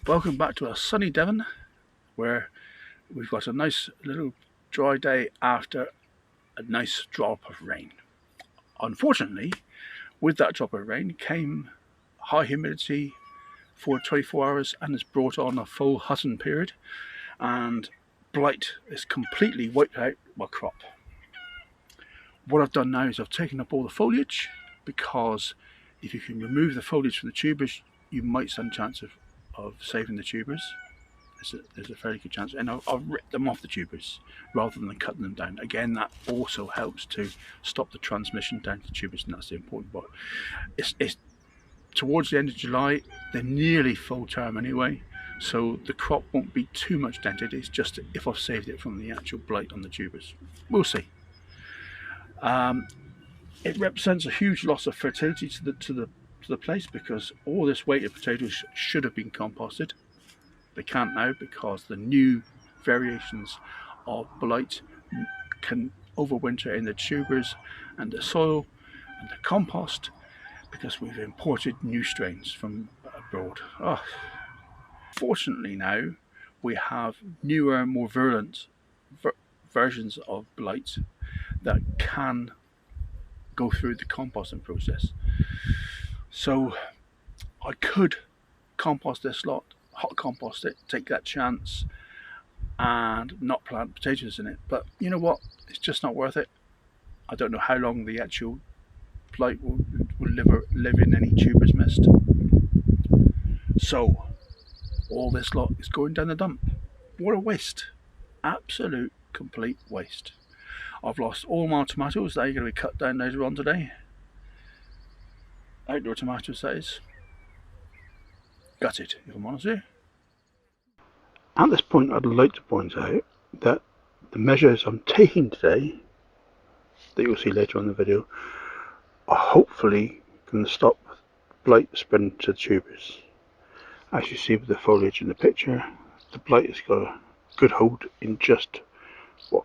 Welcome back to a sunny Devon, where we've got a nice little dry day after a nice drop of rain. Unfortunately, with that drop of rain came high humidity for 24 hours and has brought on a full hutton period, and blight has completely wiped out my crop. What I've done now is I've taken up all the foliage, because if you can remove the foliage from the tubers, you might stand a chance of saving the tubers. There's a fairly good chance, and I'll rip them off the tubers rather than cutting them down. Again, that also helps to stop the transmission down to the tubers, and that's the important part. It's towards the end of July. They're nearly full term anyway, so the crop won't be too much dented. It's just if I've saved it from the actual blight on the tubers. We'll see. It represents a huge loss of fertility to the place, because all this weighted potatoes should have been composted. They can't now, because the new variations of blight can overwinter in the tubers and the soil and the compost, because we've imported new strains from abroad. Fortunately now we have newer, more virulent versions of blight that can go through the composting process. So I could compost this lot, hot compost it, take that chance and not plant potatoes in it, but you know what, it's just not worth it. I don't know how long the actual blight will live in any tubers mist, so all this lot is going down the dump. What a waste, absolute complete waste. I've lost all my tomatoes. They're going to be cut down later on today, outdoor tomatoes that is. Gutted, if I'm honest with you. At this point, I'd like to point out that the measures I'm taking today, that you'll see later on in the video, are hopefully going to stop blight spreading to the tubers. As you see with the foliage in the picture, the blight has got a good hold in just,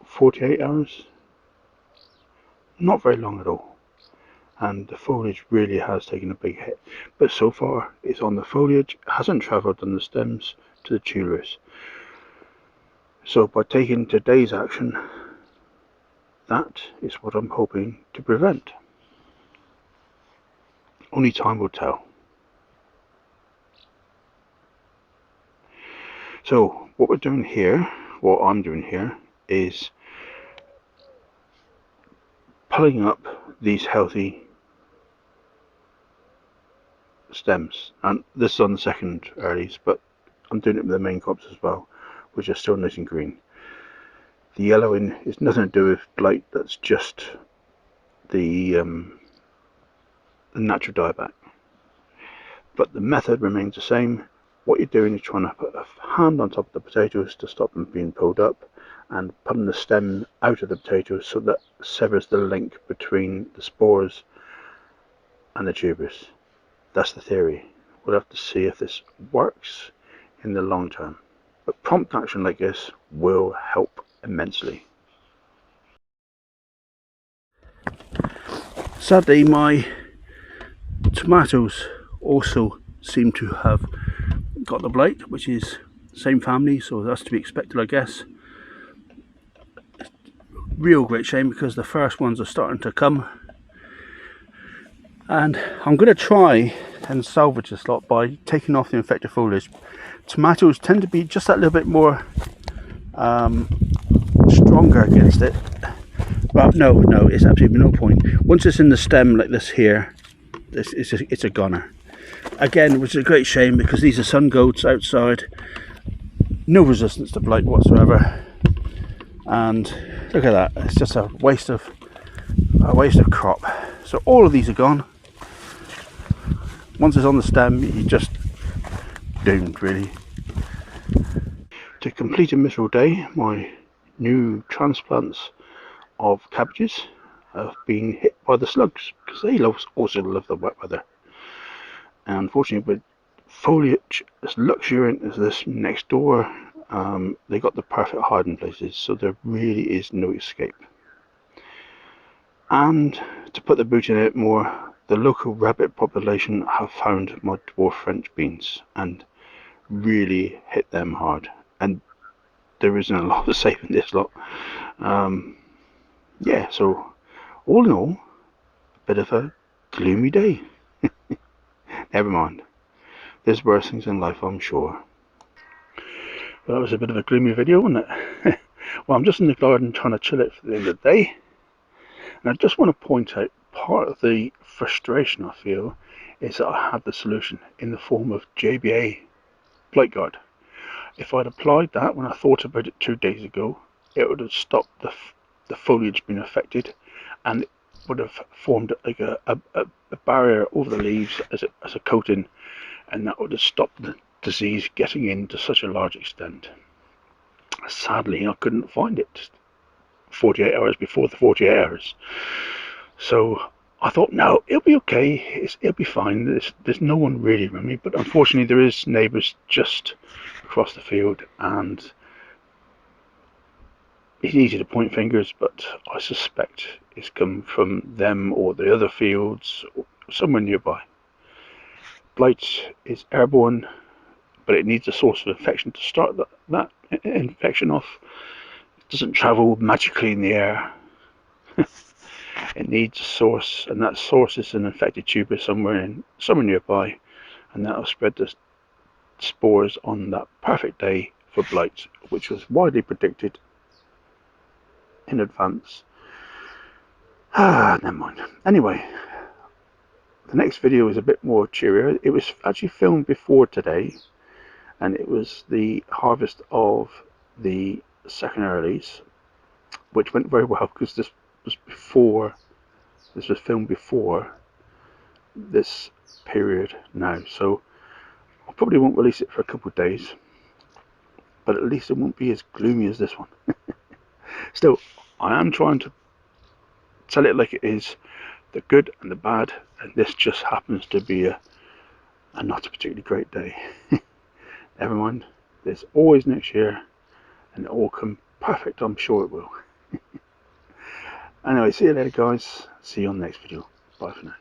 48 hours? Not very long at all. And the foliage really has taken a big hit, but so far it's on the foliage, it hasn't travelled on the stems to the tubers. So by taking today's action, that is what I'm hoping to prevent. Only time will tell. So what we're doing here, what I'm doing here, is pulling up these healthy stems, and this is on the second earlies, but I'm doing it with the main crops as well, which are still nice and green. The yellowing is nothing to do with blight, that's just the natural dieback, but the method remains the same. What you're doing is trying to put a hand on top of the potatoes to stop them being pulled up, and pulling the stem out of the potatoes so that severs the link between the spores and the tubers. That's the theory. We'll have to see if this works in the long term, but prompt action like this will help immensely. Sadly, my tomatoes also seem to have got the blight, which is same family, so that's to be expected, I guess. Real great shame, because the first ones are starting to come, and I'm going to try and salvage this lot by taking off the infected foliage. Tomatoes tend to be just that little bit more stronger against it. Well, no, it's absolutely no point. Once it's in the stem like this here, it's a goner. Again, which is a great shame, because these are sun goats outside, no resistance to blight whatsoever, and look at that, it's just a waste of crop. So all of these are gone. Once it's on the stem, you're just doomed, really. To complete a miserable day, my new transplants of cabbages have been hit by the slugs, because they also love the wet weather. And unfortunately, with foliage as luxuriant as this next door, they got the perfect hiding places, so there really is no escape. And to put the boot in it more, the local rabbit population have found my dwarf French beans, and really hit them hard, and there isn't a lot of saving this lot. Yeah, so all in all, a bit of a gloomy day. Never mind, there's worse things in life, I'm sure. Well, that was a bit of a gloomy video, wasn't it? Well, I'm just in the garden trying to chill it for the end of the day, and I just want to point out part of the frustration I feel is that I have the solution in the form of JBA Blight Guard. If I'd applied that when I thought about it 2 days ago, it would have stopped the foliage being affected, and it would have formed like a barrier over the leaves as a coating, and that would have stopped the disease getting in to such a large extent. Sadly, I couldn't find it 48 hours before the 48 hours. So I thought, no, it'll be okay. It'll be fine. There's no one really around me, but unfortunately, there is neighbours just across the field, and it's easy to point fingers, but I suspect it's come from them or the other fields, or somewhere nearby. Blight is airborne, but it needs a source of infection to start that infection off. It doesn't travel magically in the air. It needs a source, and that source is an infected tuber somewhere nearby, and that'll spread the spores on that perfect day for blight, which was widely predicted in advance. Never mind. Anyway, the next video is a bit more cheerier. It was actually filmed before today, and it was the harvest of the second earlies, which went very well because this was filmed before this period now, so I probably won't release it for a couple of days, but at least it won't be as gloomy as this one. Still, I am trying to tell it like it is, the good and the bad, and this just happens to be a not a particularly great day. Never mind, there's always next year, and it'll all come perfect, I'm sure it will. Anyway, see you later guys, see you on the next video, bye for now.